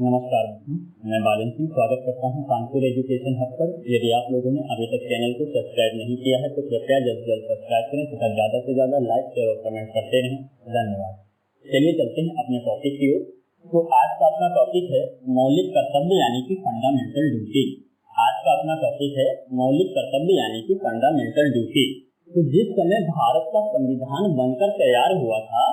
नमस्कार दोस्तों, मैं बालन सिंह स्वागत करता हूं कानपुर एजुकेशन हब पर। यदि आप लोगों ने अभी तक चैनल को सब्सक्राइब नहीं किया है तो कृपया जल्द से जल्द सब्सक्राइब करें तथा ज़्यादा से ज़्यादा लाइक, शेयर और कमेंट करते रहें। धन्यवाद। चलिए चलते हैं अपने टॉपिक की ओर। तो आज का अपना टॉपिक है मौलिक कर्तव्य यानी कि फंडामेंटल ड्यूटी। आज का अपना टॉपिक है मौलिक कर्तव्य यानी कि फंडामेंटल ड्यूटी। तो जिस समय भारत का संविधान बनकर तैयार हुआ था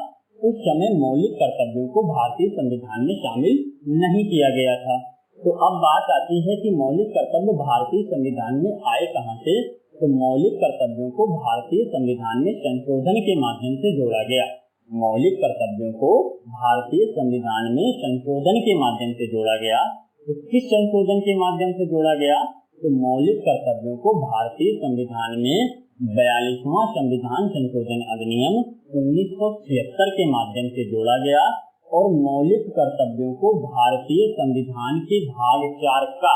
उस समय मौलिक कर्तव्यों को भारतीय संविधान में शामिल नहीं किया गया था। तो अब बात आती है कि मौलिक कर्तव्य भारतीय संविधान में आए कहां से। तो मौलिक कर्तव्यों को भारतीय संविधान में संशोधन के माध्यम से जोड़ा गया। मौलिक कर्तव्यों को भारतीय संविधान में संशोधन के माध्यम से जोड़ा गया। तो किस संशोधन के माध्यम से जोड़ा गया? तो मौलिक कर्तव्यों को भारतीय संविधान में 42वां संविधान संशोधन अधिनियम 1976 के माध्यम से जोड़ा गया और मौलिक कर्तव्यों को भारतीय संविधान के भाग 4 का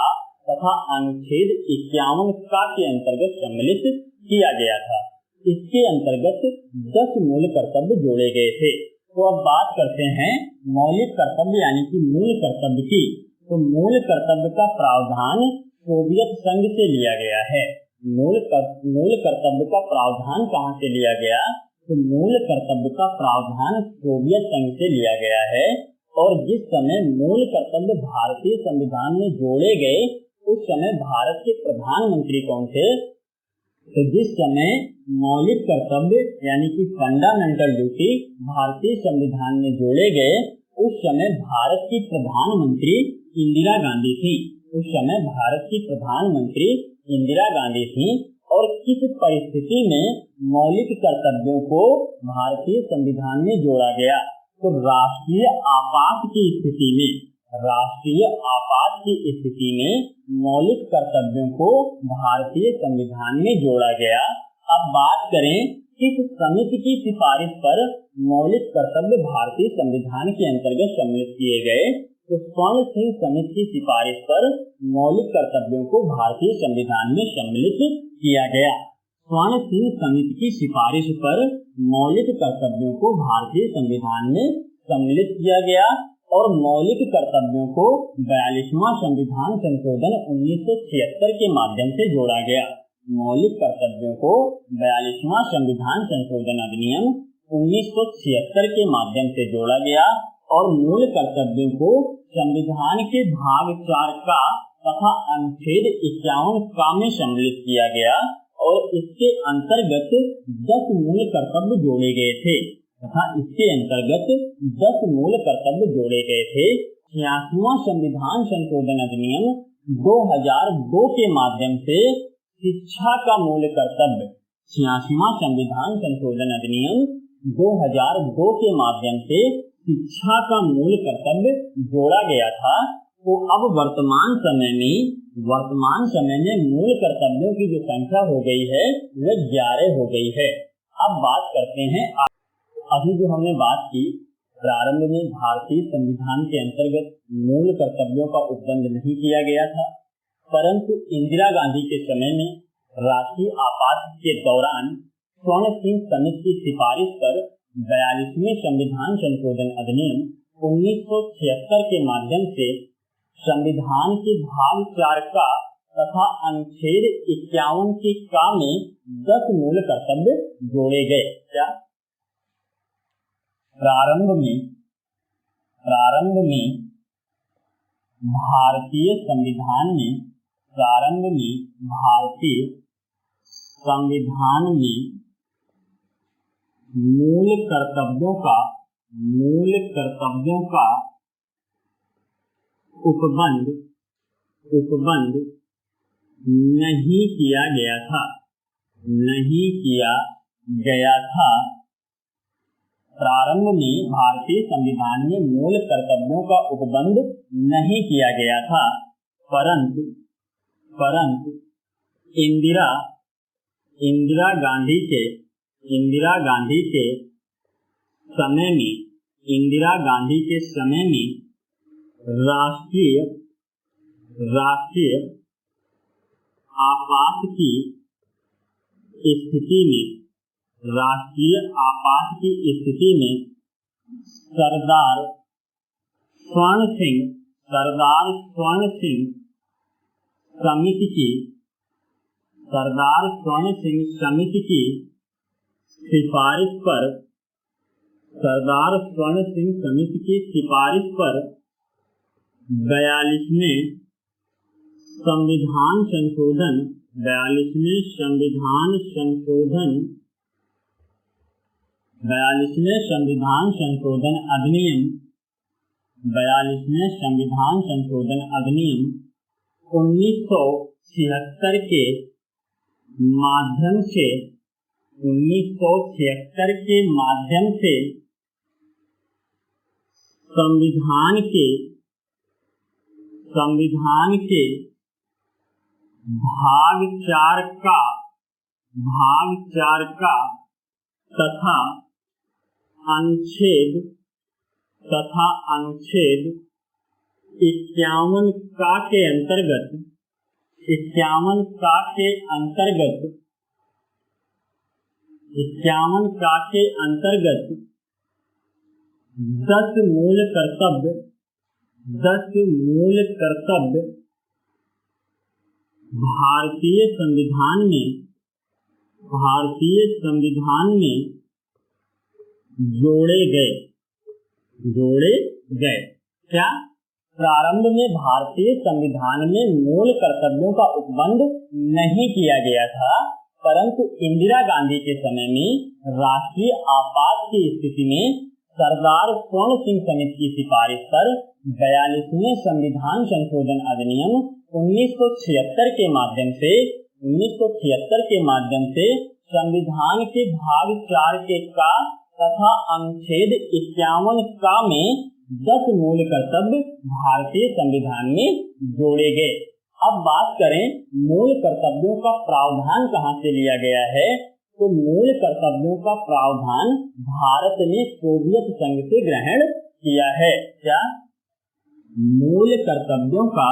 तथा अनुच्छेद 51 का के अंतर्गत सम्मिलित किया गया था। इसके अंतर्गत 10 मूल कर्तव्य जोड़े गए थे। तो अब बात करते हैं मौलिक कर्तव्य यानी कि मूल कर्तव्य की। तो मूल कर्तव्य का प्रावधान सोवियत संघ से लिया गया है। मूल कर्तव्य का प्रावधान कहां से लिया गया? तो मूल कर्तव्य का प्रावधान सोवियत संघ से लिया गया है। और जिस समय मूल कर्तव्य भारतीय संविधान में जोड़े गए उस समय भारत के प्रधानमंत्री कौन थे? तो जिस समय मौलिक कर्तव्य यानी कि फंडामेंटल ड्यूटी भारतीय संविधान में जोड़े गए उस समय भारत की प्रधानमंत्री इंदिरा गांधी थी। उस समय भारत की प्रधानमंत्री इंदिरा गांधी थी। और किस परिस्थिति में मौलिक कर्तव्यों को भारतीय संविधान में जोड़ा गया? तो राष्ट्रीय आपात की स्थिति में। राष्ट्रीय आपात की स्थिति में मौलिक कर्तव्यों को भारतीय संविधान में जोड़ा गया। अब बात करें किस समिति की सिफारिश पर मौलिक कर्तव्य भारतीय संविधान के अंतर्गत सम्मिलित किए गए? तो स्वर्ण सिंह समिति की सिफारिश पर मौलिक कर्तव्यों को भारतीय संविधान में सम्मिलित किया गया। स्वर्ण सिंह समिति की सिफारिश पर मौलिक कर्तव्यों को भारतीय संविधान में सम्मिलित किया गया और मौलिक कर्तव्यों को 42वां संविधान संशोधन 1976 के माध्यम से जोड़ा गया। मौलिक कर्तव्यों को 42वां संविधान संशोधन अधिनियम 1976 के माध्यम से जोड़ा गया और मूल कर्तव्यों को संविधान के भाग 4 का तथा अनुच्छेद 51 का में सम्मिलित किया गया और इसके अंतर्गत 10 मूल कर्तव्य जोड़े गए थे तथा इसके अंतर्गत 10 मूल कर्तव्य जोड़े गए थे। 86वां संविधान संशोधन अधिनियम 2002 के माध्यम से शिक्षा का मूल कर्तव्य। 86वां संविधान संशोधन अधिनियम 2002 के माध्यम से शिक्षा का मूल कर्तव्य जोड़ा गया था। तो अब वर्तमान समय में मूल कर्तव्यों की जो संख्या हो गई है वह 11 हो गई है। अब बात करते हैं, अभी जो हमने बात की प्रारंभ में भारतीय संविधान के अंतर्गत मूल कर्तव्यों का उपबंध नहीं किया गया था, परंतु इंदिरा गांधी के समय में राष्ट्रीय आपात के दौरान स्वर्ण सिंह समिति की सिफारिश पर 42वें संविधान संशोधन अधिनियम 1976 के माध्यम से संविधान के भाग 4 का तथा अनुच्छेद 51 के का में 10 मूल कर्तव्य जोड़े गए। क्या प्रारंभ में भारतीय संविधान में मूल कर्तव्यों का उपबंध नहीं किया गया था। प्रारंभ में भारतीय संविधान में मूल कर्तव्यों का उपबंध नहीं किया गया था, परंतु इंदिरा गांधी के समय में राष्ट्रीय आपात की स्थिति में सरदार स्वर्ण सिंह सरदार स्वर्ण सिंह समिति की सिफारिश पर सरदार स्वर्ण सिंह समिति की सिफारिश पर 42वें संविधान संशोधन 42वें संविधान संशोधन अधिनियम 42वें संविधान संशोधन अधिनियम 1976 के माध्यम से संविधान के भाग 4 का तथा अनुच्छेद 51 का के अंतर्गत 10 मूल कर्तव्य भारतीय संविधान में जोड़े गए। क्या प्रारंभ में भारतीय संविधान में मूल कर्तव्यों का उपबंध नहीं किया गया था, परंतु इंदिरा गांधी के समय में राष्ट्रीय आपात की स्थिति में सरदार स्वर्ण सिंह समिति की सिफारिश पर 42वें संविधान संशोधन अधिनियम 1976 के माध्यम से संविधान के भाग 4 के का तथा अनुच्छेद 51 का में 10 मूल कर्तव्य भारतीय संविधान में जोड़े गए। अब बात करें मूल कर्तव्यों का प्रावधान कहाँ से लिया गया है, तो मूल कर्तव्यों का प्रावधान भारत ने सोवियत संघ से ग्रहण किया है। क्या मूल कर्तव्यों का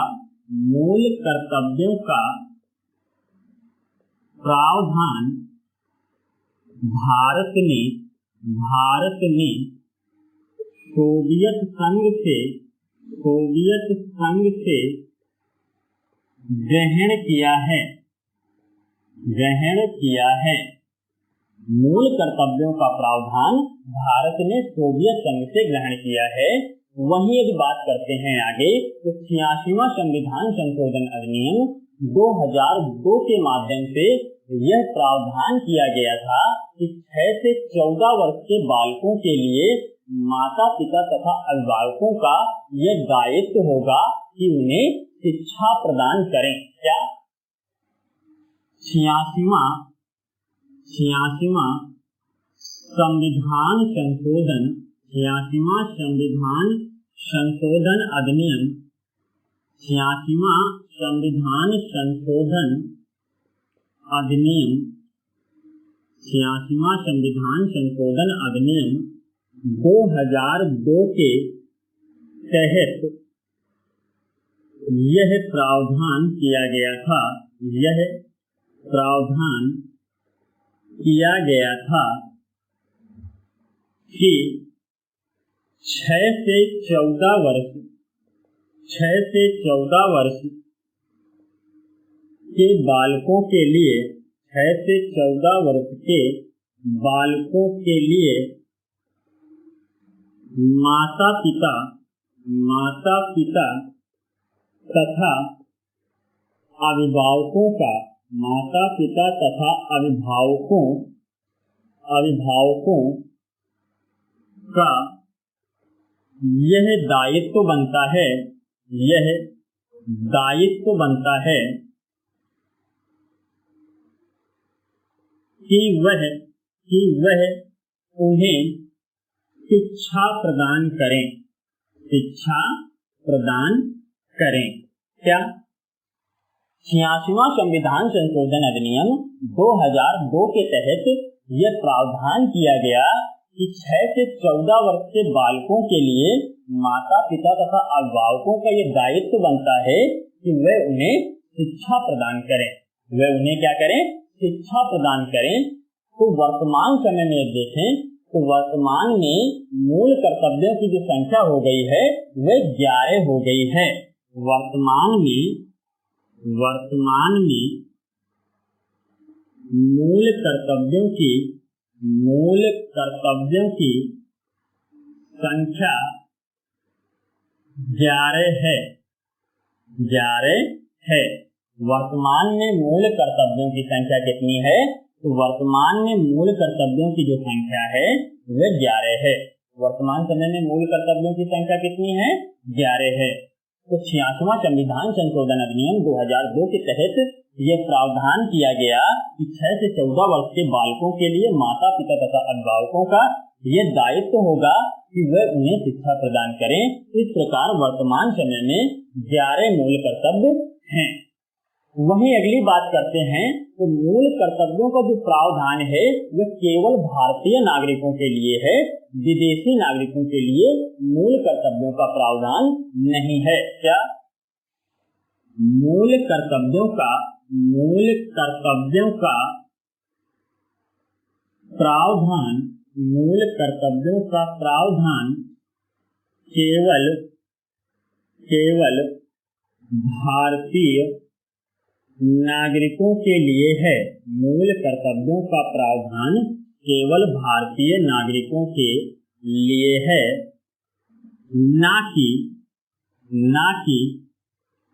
प्रावधान भारत ने सोवियत संघ से ग्रहण किया है। मूल कर्तव्यों का प्रावधान भारत ने सोवियत संघ से ग्रहण किया है। वहीं यदि बात करते हैं आगे, तो 86वां संविधान संशोधन अधिनियम 2002 के माध्यम से यह प्रावधान किया गया था कि 6 से 14 वर्ष के बालकों के लिए माता पिता तथा अभिभावकों का यह दायित्व होगा कि उन्हें शिक्षा प्रदान करें। क्या 86वां संविधान संशोधन अधिनियम 86वां संविधान संशोधन अधिनियम 2002 के तहत यह प्रावधान किया गया था कि 6 से 14 वर्ष के बालकों के लिए माता पिता तथा अभिभावकों का यह दायित्व बनता है कि वह उन्हें शिक्षा प्रदान करें। क्या 86वां संविधान संशोधन अधिनियम 2002 के तहत यह प्रावधान किया गया कि 6 से 14 वर्ष के बालकों के लिए माता पिता तथा अभिभावकों का यह दायित्व बनता है कि वह उन्हें शिक्षा प्रदान करें। वह उन्हें क्या करें? शिक्षा प्रदान करें। तो वर्तमान समय में देखें तो वर्तमान में मूल कर्तव्यों की जो संख्या हो गई है वह 11 हो गई है। वर्तमान में मूल कर्तव्यों की संख्या 11 है। वर्तमान में मूल कर्तव्यों की संख्या कितनी है? तो वर्तमान में मूल कर्तव्यों की जो संख्या है वह 11 है। वर्तमान समय में मूल कर्तव्यों की संख्या कितनी है? 11 है। तो 86वां संविधान संशोधन अधिनियम 2002 के तहत यह प्रावधान किया गया कि 6 से 14 वर्ष के बालकों के लिए माता पिता तथा अभिभावकों का यह दायित्व होगा कि वह उन्हें शिक्षा प्रदान करें। इस प्रकार वर्तमान समय में 11 मूल कर्तव्य हैं। वहीं अगली बात करते हैं तो मूल कर्तव्यों का जो प्रावधान है वह केवल भारतीय नागरिकों के लिए है, विदेशी नागरिकों के लिए मूल कर्तव्यों का प्रावधान नहीं है। क्या? मूल कर्तव्यों का प्रावधान केवल भारतीय नागरिकों के लिए है। मूल कर्तव्यों का प्रावधान केवल भारतीय नागरिकों के लिए है, ना कि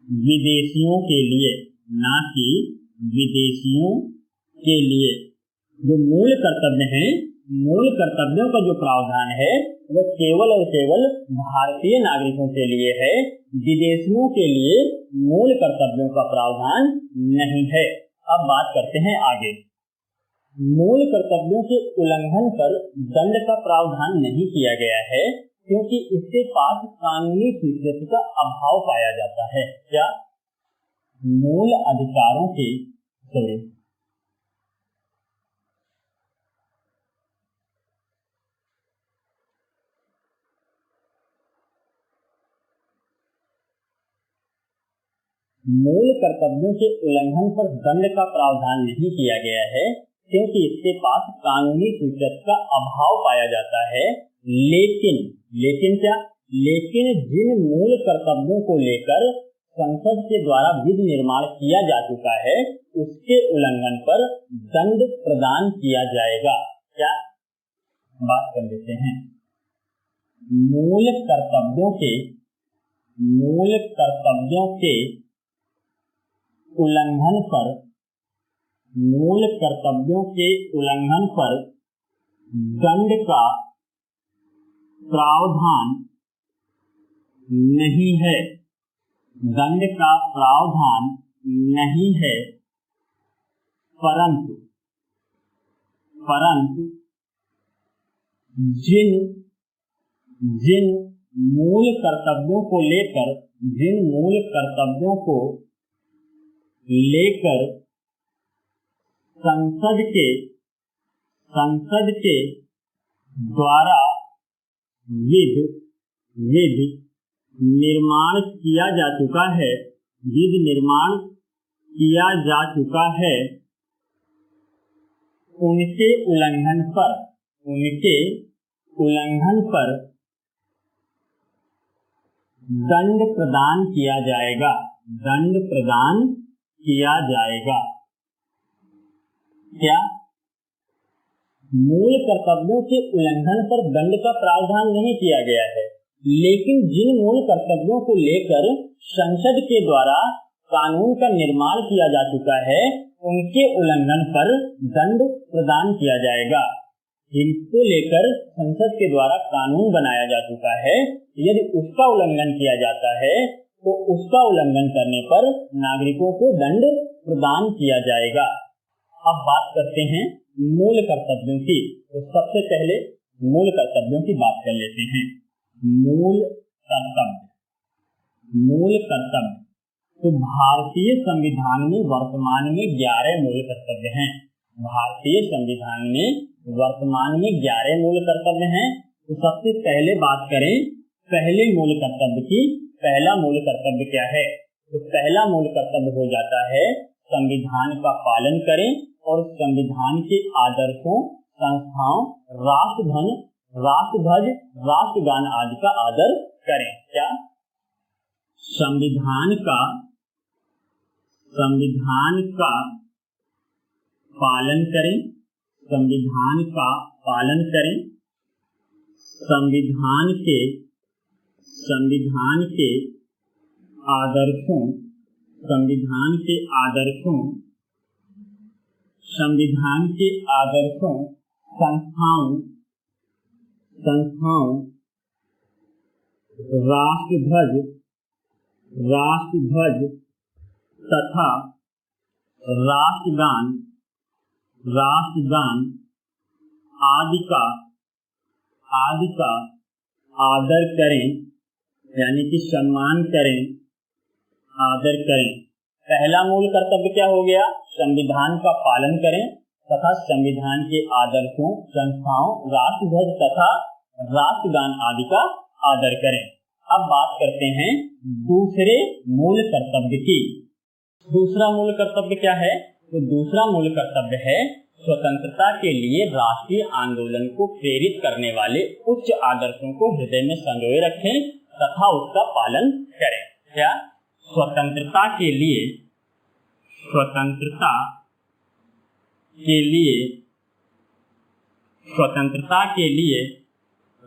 विदेशियों के लिए। जो मूल कर्तव्य हैं, मूल कर्तव्यों का जो प्रावधान है वह केवल और केवल भारतीय नागरिकों के लिए है, विदेशियों के लिए मूल कर्तव्यों का प्रावधान नहीं है। अब बात करते हैं आगे। मूल कर्तव्यों के उल्लंघन पर दंड का प्रावधान नहीं किया गया है क्योंकि इसके पास कानूनी स्वीकृति का अभाव पाया जाता है। क्या? मूल अधिकारों के मूल कर्तव्यों के उल्लंघन पर दंड का प्रावधान नहीं किया गया है क्योंकि इसके पास कानूनी स्वीकृति का अभाव पाया जाता है। लेकिन जिन मूल कर्तव्यों को लेकर संसद के द्वारा विधि निर्माण किया जा चुका है उसके उल्लंघन पर दंड प्रदान किया जाएगा। क्या? बात कर लेते हैं। मूल कर्तव्यों के उल्लंघन पर दंड का प्रावधान नहीं है, परंतु जिन मूल कर्तव्यों को लेकर संसद के द्वारा विधि निर्माण किया जा चुका है, उनके उल्लंघन पर दंड प्रदान किया जाएगा। क्या? मूल कर्तव्यों के उल्लंघन पर दंड का प्रावधान नहीं किया गया है, लेकिन जिन मूल कर्तव्यों को लेकर संसद के द्वारा कानून का निर्माण किया जा चुका है उनके उल्लंघन पर दंड प्रदान किया जाएगा। जिनको लेकर संसद के द्वारा कानून बनाया जा चुका है, यदि उसका उल्लंघन किया जाता है तो उसका उल्लंघन करने पर नागरिकों को दंड प्रदान किया जाएगा। अब बात करते हैं मूल कर्तव्यों की। तो सबसे पहले मूल कर्तव्यों की बात कर लेते हैं। मूल कर्तव्य तो भारतीय संविधान में वर्तमान में 11 मूल कर्तव्य हैं। भारतीय संविधान में वर्तमान में 11 मूल कर्तव्य हैं। तो सबसे पहले बात करें पहले मूल कर्तव्य की। पहला मूल कर्तव्य क्या है? तो पहला मूल कर्तव्य हो जाता है संविधान का पालन करें और संविधान के आदर्शों, संस्थाओं, राष्ट्रधन, राष्ट्रध्वज, राष्ट्रगान आदि का आदर करें। क्या? संविधान का पालन करें, संविधान का पालन करें, संविधान के आदर्शों, संस्थाओं, राष्ट्रध्वज तथा राष्ट्रगान आदि का आदर करें, यानी कि सम्मान करें, आदर करें। पहला मूल कर्तव्य क्या हो गया? संविधान का पालन करें तथा संविधान के आदर्शों, संस्थाओं, राष्ट्रध्वज तथा राष्ट्रगान आदि का आदर करें। अब बात करते हैं दूसरे मूल कर्तव्य की। दूसरा मूल कर्तव्य क्या है? तो दूसरा मूल कर्तव्य है स्वतंत्रता के लिए राष्ट्रीय आंदोलन को प्रेरित करने वाले उच्च आदर्शों को हृदय में संजोए रखें तथा उसका पालन करें। क्या? स्वतंत्रता के लिए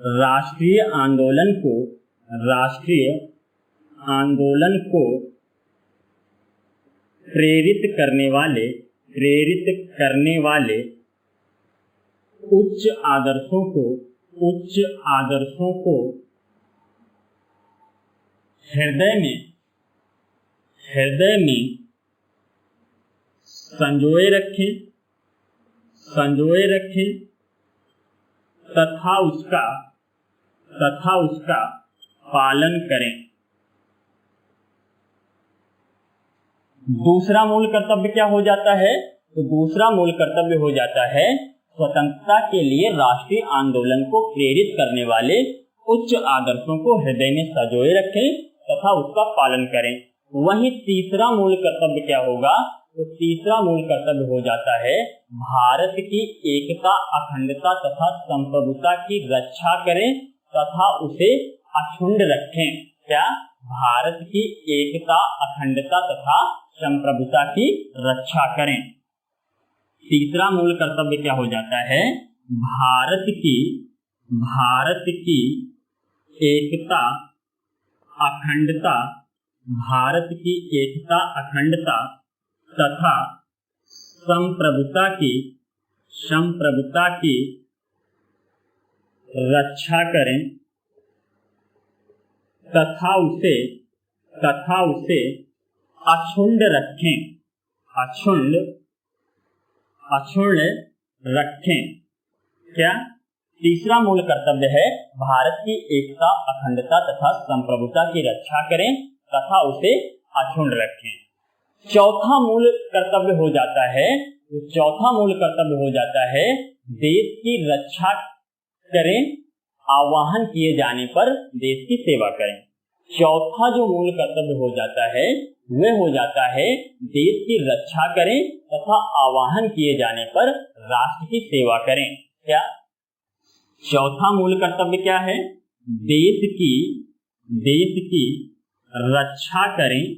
राष्ट्रीय आंदोलन को प्रेरित करने वाले उच्च आदर्शों को हृदय में संजोए रखें तथा उसका पालन करें। दूसरा मूल कर्तव्य क्या हो जाता है? तो दूसरा मूल कर्तव्य हो जाता है स्वतंत्रता के लिए राष्ट्रीय आंदोलन को प्रेरित करने वाले उच्च आदर्शों को हृदय में संजोए रखें तथा उसका पालन करें। वहीं तीसरा मूल कर्तव्य क्या होगा? तो तीसरा मूल कर्तव्य हो जाता है भारत की एकता, अखंडता तथा संप्रभुता की रक्षा करें तथा उसे अक्षुण्ण रखें। क्या? भारत की एकता, अखंडता तथा संप्रभुता की रक्षा करें। तीसरा मूल कर्तव्य क्या हो जाता है? भारत की एकता, अखंडता तथा संप्रभुता की रक्षा करें तथा उसे अक्षुण्ण रखें। क्या? तीसरा मूल कर्तव्य है भारत की एकता, अखंडता तथा संप्रभुता की रक्षा करें तथा उसे अक्षुण्ण रखें। चौथा मूल कर्तव्य हो जाता है देश की रक्षा करें, आह्वान किए जाने पर देश की सेवा करें। चौथा जो मूल कर्तव्य हो जाता है वह हो जाता है देश की रक्षा करें तथा आह्वान किए जाने पर राष्ट्र की सेवा करें। क्या? चौथा मूल कर्तव्य क्या है? देश की रक्षा करें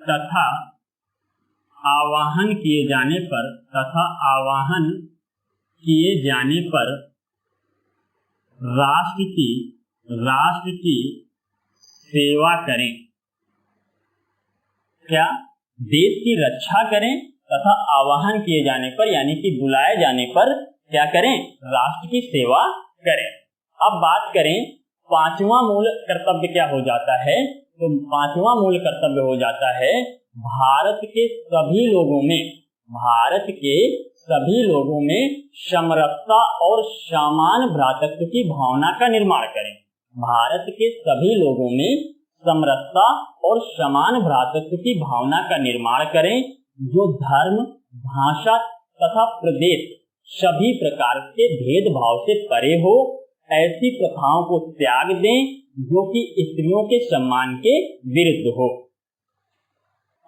तथा आह्वान किए जाने पर राष्ट्र की सेवा करें। क्या? देश की रक्षा करें तथा आह्वान किए जाने पर यानी कि बुलाए जाने पर क्या करें? राष्ट्र की सेवा करें। अब बात करें पांचवा मूल कर्तव्य क्या हो जाता है? तो पांचवा मूल कर्तव्य हो जाता है भारत के सभी लोगों में समरसता और समान भ्रातृत्व की भावना का निर्माण करें। भारत के सभी लोगों में समरसता और समान भ्रातृत्व की भावना का निर्माण करें, जो धर्म, भाषा तथा प्रदेश सभी प्रकार के भेदभाव से परे हो। ऐसी प्रथाओं को त्याग दें जो कि स्त्रियों के सम्मान के विरुद्ध हो।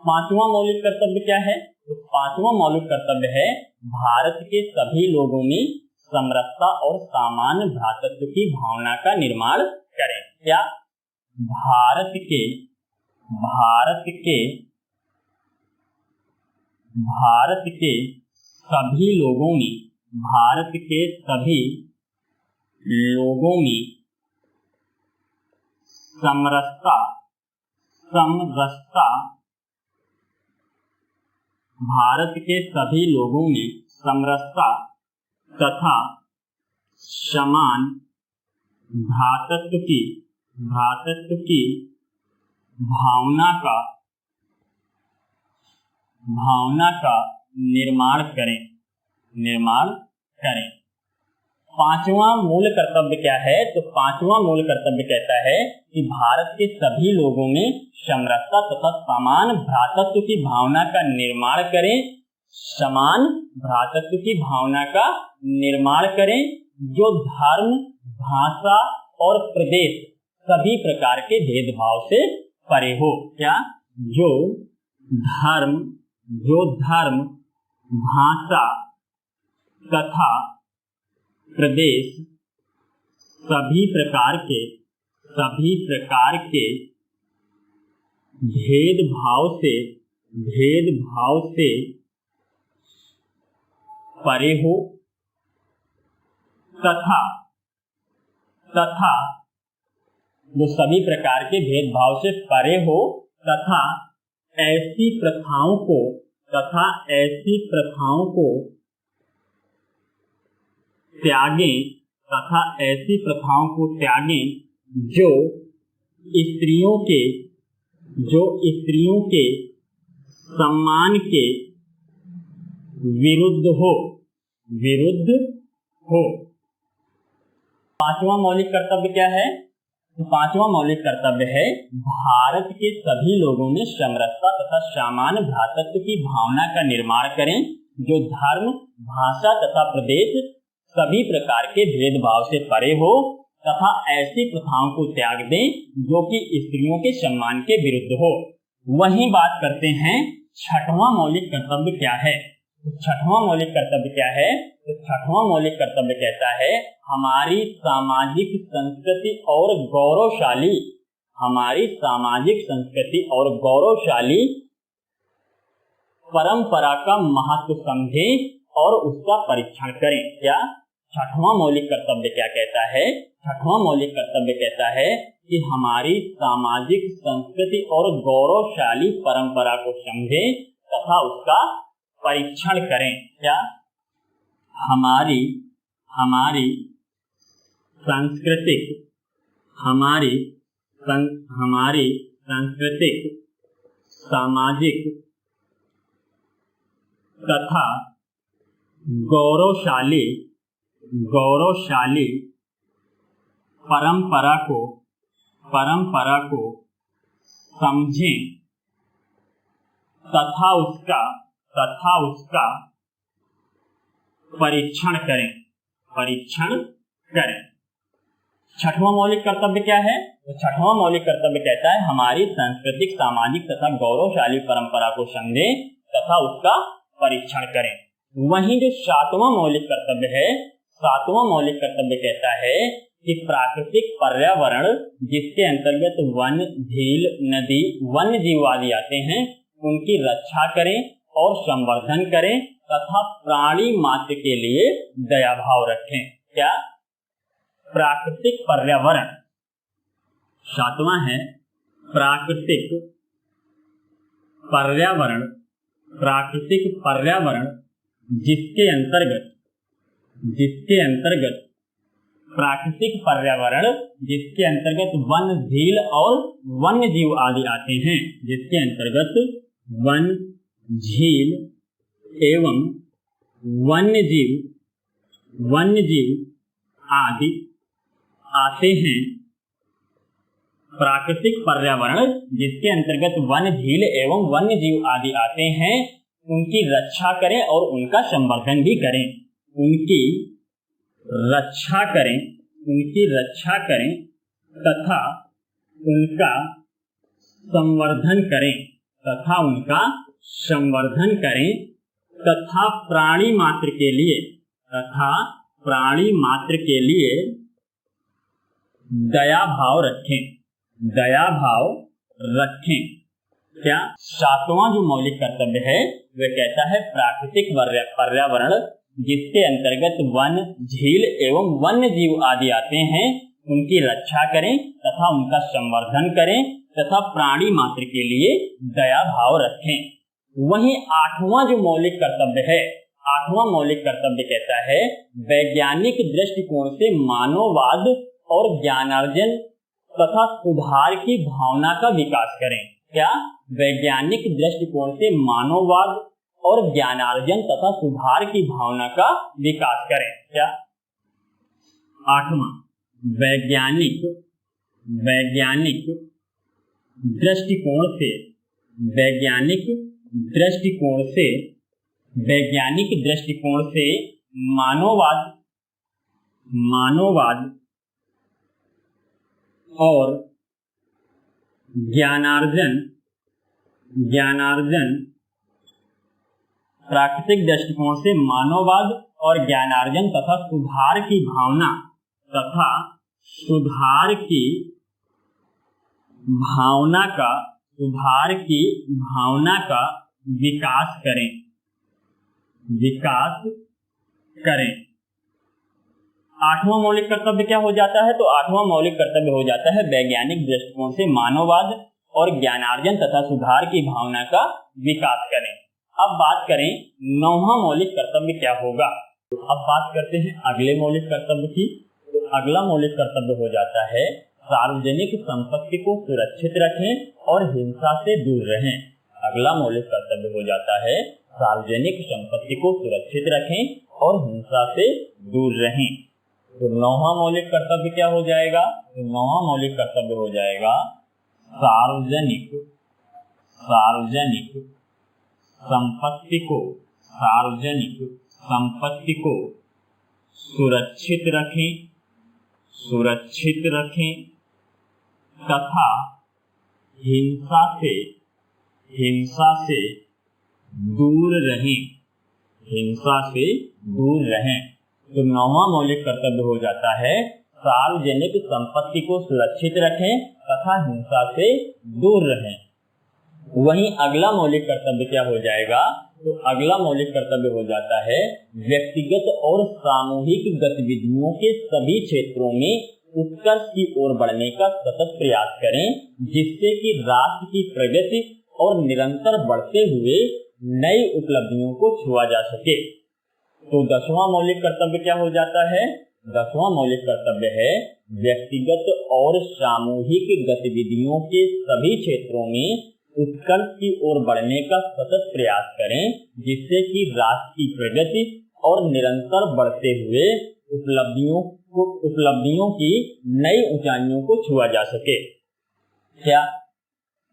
पांचवा मौलिक कर्तव्य क्या है? तो पांचवा मौलिक कर्तव्य है भारत के सभी लोगों में समरसता और समान भ्रातृत्व की भावना का निर्माण करें। क्या? भारत के सभी लोगों में समरसता भारत के सभी लोगों में समरसता तथा समान भ्रातृत्व की भावना का निर्माण करें। पांचवा मूल कर्तव्य क्या है? तो पांचवा मूल कर्तव्य कहता है कि भारत के सभी लोगों में समरसता तथा समान भ्रातृत्व की भावना का निर्माण करें। समान भ्रातृत्व की भावना का निर्माण करें, जो धर्म, भाषा और प्रदेश सभी प्रकार के भेदभाव से परे हो। क्या? जो धर्म, भाषा तथा प्रदेश सभी प्रकार के भेदभाव से परे हो तथा जो सभी प्रकार के भेदभाव से परे हो तथा ऐसी प्रथाओं को त्यागें जो स्त्रियों के सम्मान के विरुद्ध हो। पांचवा मौलिक कर्तव्य क्या है? तो पांचवा मौलिक कर्तव्य है भारत के सभी लोगों में समरसता तथा समान भ्रातृत्व की भावना का निर्माण करें, जो धर्म, भाषा तथा प्रदेश सभी प्रकार के भेदभाव से परे हो तथा ऐसी प्रथाओं को त्याग दें जो कि स्त्रियों के सम्मान के विरुद्ध हो। वहीं बात करते हैं छठवां मौलिक कर्तव्य क्या है। तो छठवां मौलिक कर्तव्य क्या है? तो छठवां मौलिक कर्तव्य कहता है हमारी सामाजिक संस्कृति और गौरवशाली परंपरा का महत्व समझें और उसका परीक्षण करें। क्या? छठवां मौलिक कर्तव्य क्या कहता है? छठवां मौलिक कर्तव्य कहता है कि हमारी सामाजिक संस्कृति और गौरवशाली परंपरा को समझें तथा उसका परीक्षण करें। क्या? हमारी सांस्कृतिक, सामाजिक तथा गौरवशाली परंपरा को समझें तथा उसका परीक्षण करें। छठवां मौलिक कर्तव्य क्या है? तो छठवां मौलिक कर्तव्य कहता है हमारी सांस्कृतिक, सामाजिक तथा गौरवशाली परंपरा को समझें तथा उसका परीक्षण करें। वहीं जो सातवां मौलिक कर्तव्य है, सातवां मौलिक कर्तव्य कहता है कि प्राकृतिक पर्यावरण जिसके अंतर्गत वन, झील, नदी, वन्य जीव आदि आते हैं, उनकी रक्षा करें और संवर्धन करें तथा प्राणी मात्र के लिए दया भाव रखें। क्या? प्राकृतिक पर्यावरण, सातवां है प्राकृतिक पर्यावरण जिसके अंतर्गत वन, झील और वन्य जीव आदि आते हैं, जिसके अंतर्गत वन, झील एवं वन्य जीव आदि आते हैं। प्राकृतिक पर्यावरण जिसके अंतर्गत वन, झील एवं वन्य जीव आदि आते हैं, उनकी रक्षा करें और उनका संवर्धन भी करें। उनकी रक्षा करें तथा उनका संवर्धन करें तथा प्राणी मात्र प्राणी मात्र के लिए दया भाव रखें, दया भाव रखें। क्या? सातवां जो मौलिक कर्तव्य है वह कहता है प्राकृतिक पर्यावरण जिसके अंतर्गत वन, झील एवं वन्य जीव आदि आते हैं उनकी रक्षा करें तथा उनका संवर्धन करें तथा प्राणी मात्र के लिए दया भाव रखें। वहीं आठवां जो मौलिक कर्तव्य है, आठवां मौलिक कर्तव्य कहता है वैज्ञानिक दृष्टिकोण से मानववाद और ज्ञानार्जन तथा सुधार की भावना का विकास करें। क्या? वैज्ञानिक दृष्टिकोण से मानववाद और ज्ञानार्जन तथा सुधार की भावना का विकास करें। क्या? आठवां, वैज्ञानिक दृष्टिकोण से मानववाद और ज्ञानार्जन प्राकृतिक दृष्टिकोण से मानववाद और ज्ञानार्जन तथा सुधार की भावना का विकास करें। आठवां मौलिक कर्तव्य क्या हो जाता है? तो आठवां मौलिक कर्तव्य हो जाता है वैज्ञानिक दृष्टिकोण से मानववाद और ज्ञानार्जन तथा सुधार की भावना का विकास करें। अब बात करें नौवां मौलिक कर्तव्य क्या होगा। तो अब बात करते हैं अगले मौलिक कर्तव्य की। तो अगला मौलिक कर्तव्य हो जाता है सार्वजनिक संपत्ति को सुरक्षित रखें और हिंसा से दूर रहें। अगला मौलिक कर्तव्य हो जाता है सार्वजनिक संपत्ति को सुरक्षित रखें और हिंसा से दूर रहें। तो नौवां मौलिक कर्तव्य क्या हो जाएगा? तो नौवां मौलिक कर्तव्य हो जाएगा सार्वजनिक संपत्ति को सुरक्षित रखें तथा हिंसा से दूर रहें। तो नौवां मौलिक कर्तव्य हो जाता है सार्वजनिक संपत्ति को सुरक्षित रखें तथा हिंसा से दूर रहें। वहीं अगला मौलिक कर्तव्य क्या हो जाएगा? तो अगला मौलिक कर्तव्य हो जाता है व्यक्तिगत और सामूहिक गतिविधियों के सभी क्षेत्रों में उत्कर्ष की ओर बढ़ने का सतत प्रयास करें जिससे कि राष्ट्र की प्रगति और निरंतर बढ़ते हुए नई उपलब्धियों को छुआ जा सके। तो 10वां मौलिक कर्तव्य क्या हो जाता है? 10वां मौलिक कर्तव्य है व्यक्तिगत और सामूहिक गतिविधियों के सभी क्षेत्रों में उत्कर्ष की ओर बढ़ने का सतत प्रयास करें जिससे कि राष्ट्र की प्रगति और निरंतर बढ़ते हुए उपलब्धियों की नई ऊंचाइयों को छुआ जा सके। क्या?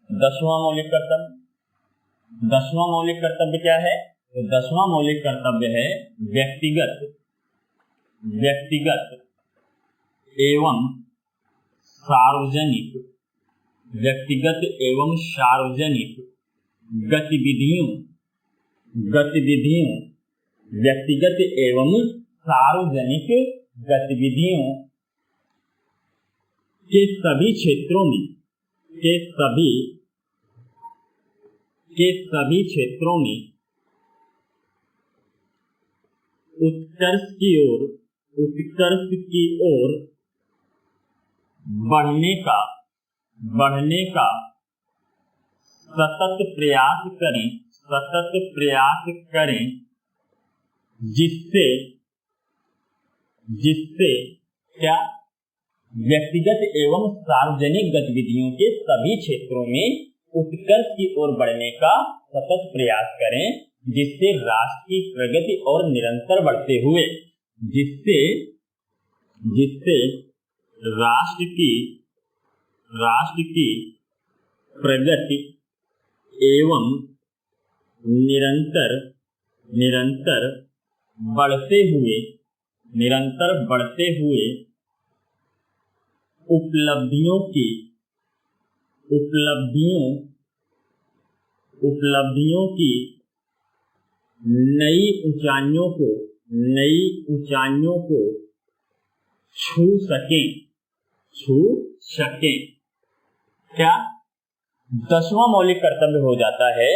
10वां मौलिक कर्तव्य। 10वां मौलिक कर्तव्य क्या है? तो 10वां मौलिक कर्तव्य है व्यक्तिगत एवं सार्वजनिक गतिविधियों व्यक्तिगत एवं सार्वजनिक गतिविधियों के सभी क्षेत्रों में उत्कर्ष की ओर बढ़ने का सतत प्रयास करें जिससे क्या? व्यक्तिगत एवं सार्वजनिक गतिविधियों के सभी क्षेत्रों में उत्कर्ष की ओर बढ़ने का सतत प्रयास करें जिससे राष्ट्र की प्रगति और निरंतर बढ़ते हुए राष्ट्र की प्रगति एवं निरंतर बढ़ते हुए उपलब्धियों की नई ऊंचाइयों को नई ऊंचाइयों को छू सकें। क्या 10वां मौलिक कर्तव्य हो जाता है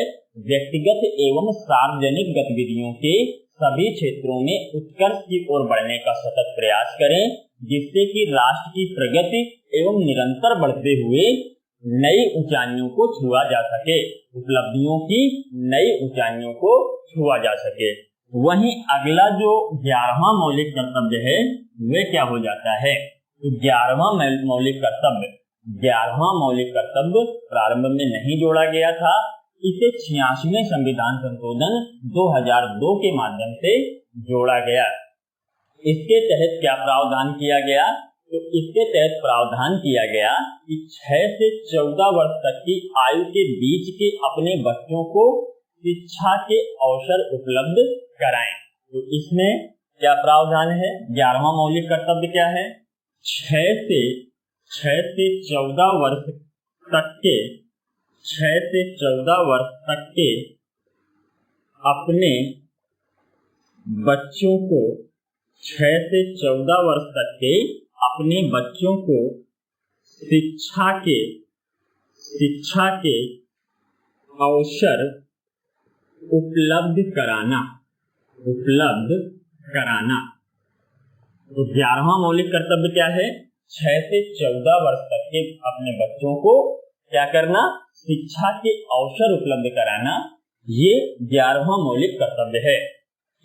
व्यक्तिगत एवं सार्वजनिक गतिविधियों के सभी क्षेत्रों में उत्कर्ष की ओर बढ़ने का सतत प्रयास करें, जिससे कि राष्ट्र की प्रगति एवं निरंतर बढ़ते हुए नई ऊंचाइयों को छुआ जा सके, उपलब्धियों की नई ऊंचाइयों को छुआ जा सके। वहीं अगला जो 11वां मौलिक कर्तव्य है वह क्या हो जाता है? तो 11वां मौलिक कर्तव्य प्रारंभ में नहीं जोड़ा गया था। इसे 86वें संविधान संशोधन 2002 के माध्यम से जोड़ा गया। इसके तहत क्या प्रावधान किया गया? तो इसके तहत प्रावधान किया गया कि 6 से 14 वर्ष तक की आयु के बीच के अपने बच्चों को शिक्षा के अवसर उपलब्ध कराएं। तो इसमें क्या प्रावधान है? 11वां मौलिक कर्तव्य क्या है? 6 से 14 वर्ष तक के अपने बच्चों को 6 से 14 वर्ष तक के अपने बच्चों को शिक्षा के अवसर उपलब्ध कराना। तो 11वां मौलिक कर्तव्य क्या है? 6 से 14 वर्ष तक के अपने बच्चों को क्या करना? शिक्षा के अवसर उपलब्ध कराना। ये 11वां मौलिक कर्तव्य है।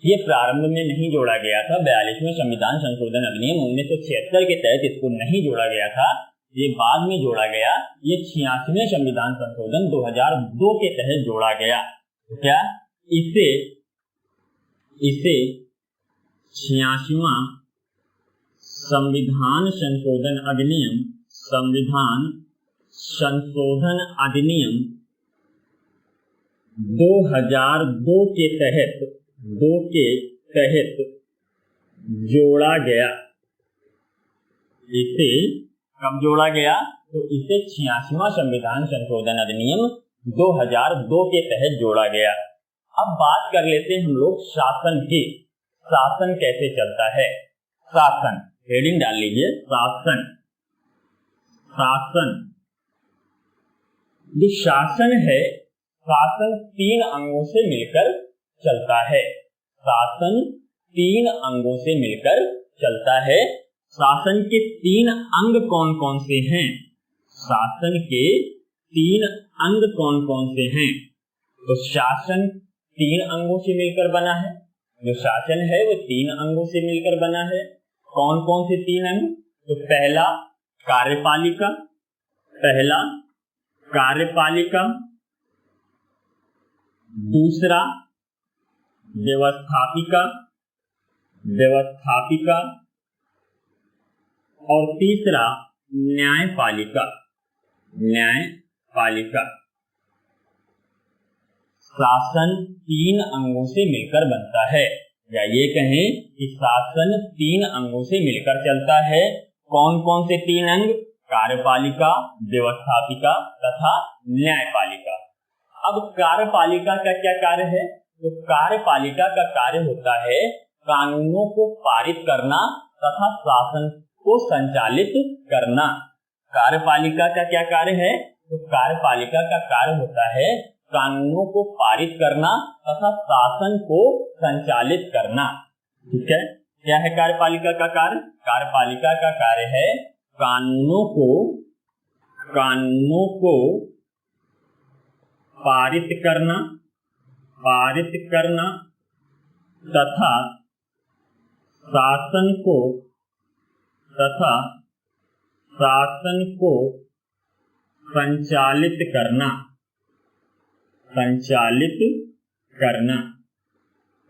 ये प्रारंभ में नहीं जोड़ा गया था। 42वें संविधान संशोधन अधिनियम 1976 के तहत इसको नहीं जोड़ा गया था, ये बाद में जोड़ा गया। ये 86वें संविधान संशोधन 2002 के तहत जोड़ा गया। तो क्या इसे 86वां संविधान संशोधन अधिनियम 2002 के तहत जोड़ा गया। इसे कब जोड़ा गया? तो इसे 86वां संविधान संशोधन अधिनियम 2002 के तहत जोड़ा गया। अब बात कर लेते हैं हम लोग शासन की। शासन कैसे चलता है? शासन, हेडिंग डाल लीजिए, शासन। जो शासन है, शासन 3 अंगों से मिलकर चलता है। शासन 3 अंगों से मिलकर चलता है। शासन के 3 अंग कौन कौन से हैं? शासन के 3 अंग कौन कौन से हैं? तो शासन 3 अंगों से मिलकर बना है। जो शासन है वो 3 अंगों से मिलकर बना है। कौन कौन से 3 अंग? तो पहला कार्यपालिका, दूसरा व्यवस्थापिका और तीसरा न्यायपालिका। शासन 3 अंगों से मिलकर बनता है, या ये कहें कि शासन 3 अंगों से मिलकर चलता है। कौन कौन से 3 अंग? कार्यपालिका, व्यवस्थापिका तथा न्यायपालिका। अब कार्यपालिका का क्या कार्य है? तो कार्यपालिका का कार्य होता है कानूनों को पारित करना तथा शासन को संचालित करना। कार्यपालिका का क्या कार्य है? तो कार्यपालिका का कार्य होता है कानूनों को पारित करना तथा शासन को संचालित करना। ठीक है, क्या है कार्यपालिका का कार्य? कार्यपालिका का कार्य है कानूनों को पारित करना तथा शासन को संचालित करना।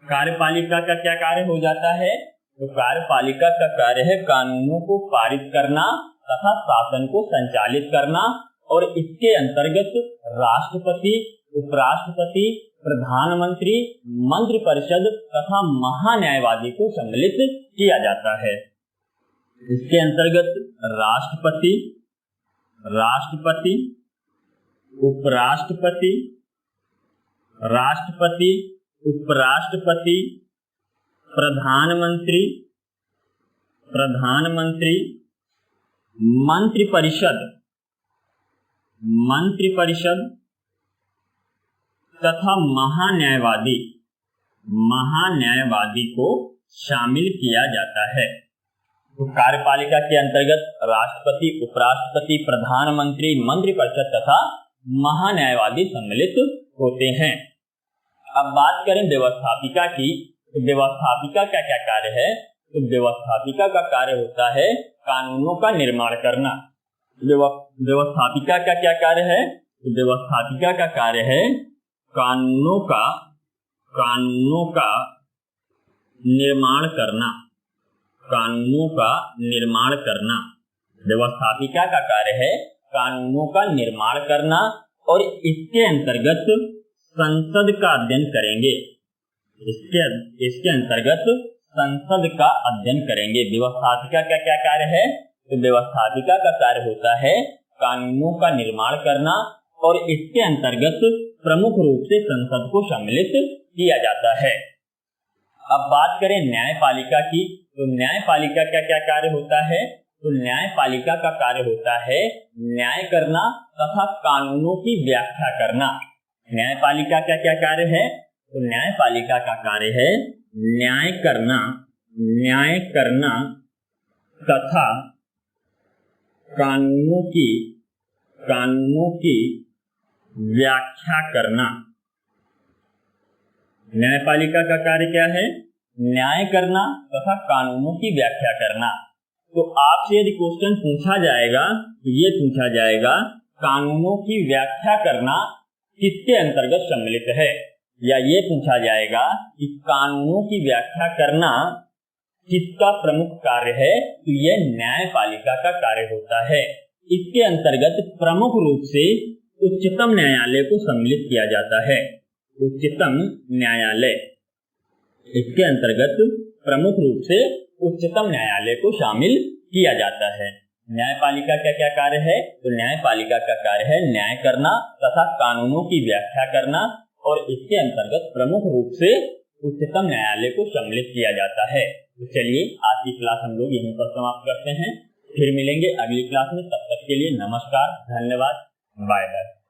कार्यपालिका का क्या कार्य हो जाता है? तो कार्यपालिका का कार्य है कानूनों को पारित करना तथा शासन को संचालित करना, और इसके अंतर्गत राष्ट्रपति, उपराष्ट्रपति, प्रधानमंत्री, मंत्रिपरिषद तथा महान्यायवादी को सम्मिलित किया जाता है। इसके अंतर्गत राष्ट्रपति, उपराष्ट्रपति, उपराष्ट्रपति प्रधानमंत्री मंत्रिपरिषद तथा महान्यायवादी को शामिल किया जाता है। तो कार्यपालिका के अंतर्गत राष्ट्रपति, उपराष्ट्रपति, प्रधानमंत्री, मंत्रिपरिषद तथा महान्यायवादी सम्मिलित होते हैं। अब बात करें व्यवस्थापिका की, तो व्यवस्थापिका का क्या कार्य है? तो व्यवस्थापिका का कार्य होता है कानूनों का निर्माण करना। व्यवस्थापिका का क्या कार्य है? तो व्यवस्थापिका का कार्य है कानूनों का निर्माण करना। व्यवस्थापिका का कार्य है कानूनों का निर्माण करना और इसके अंतर्गत संसद का अध्ययन करेंगे। इसके अंतर्गत संसद का अध्ययन करेंगे। व्यवस्थापिका का क्या कार्य है? तो व्यवस्थापिका का कार्य होता है कानूनों का निर्माण करना और इसके अंतर्गत प्रमुख रूप से संसद को सम्मिलित किया जाता है। अब बात करें न्यायपालिका की, तो न्यायपालिका का क्या कार्य होता है? तो न्यायपालिका का कार्य होता है न्याय करना तथा कानूनों की व्याख्या करना। न्यायपालिका का क्या कार्य है? तो न्यायपालिका का कार्य है न्याय करना तथा कानूनों की व्याख्या करना। न्यायपालिका का कार्य क्या है? न्याय करना तथा कानूनों की व्याख्या करना। तो आपसे यदि क्वेश्चन पूछा जाएगा तो ये पूछा जाएगा कानूनों की व्याख्या करना किसके अंतर्गत सम्मिलित है, या ये पूछा जाएगा कि कानूनों की व्याख्या करना किसका प्रमुख कार्य है, तो यह न्यायपालिका का कार्य होता है। इसके अंतर्गत प्रमुख रूप से उच्चतम न्यायालय को सम्मिलित किया जाता है। उच्चतम न्यायालय, इसके अंतर्गत प्रमुख रूप से उच्चतम न्यायालय को शामिल किया जाता है। न्यायपालिका का क्या कार्य है? तो न्यायपालिका का कार्य है न्याय करना तथा कानूनों की व्याख्या करना और इसके अंतर्गत प्रमुख रूप से उच्चतम न्यायालय को सम्मिलित किया जाता है। तो चलिए आज की क्लास हम लोग यहीं पर समाप्त करते हैं। फिर मिलेंगे अगली क्लास में। तब तक के लिए नमस्कार, धन्यवाद, बाय बाय।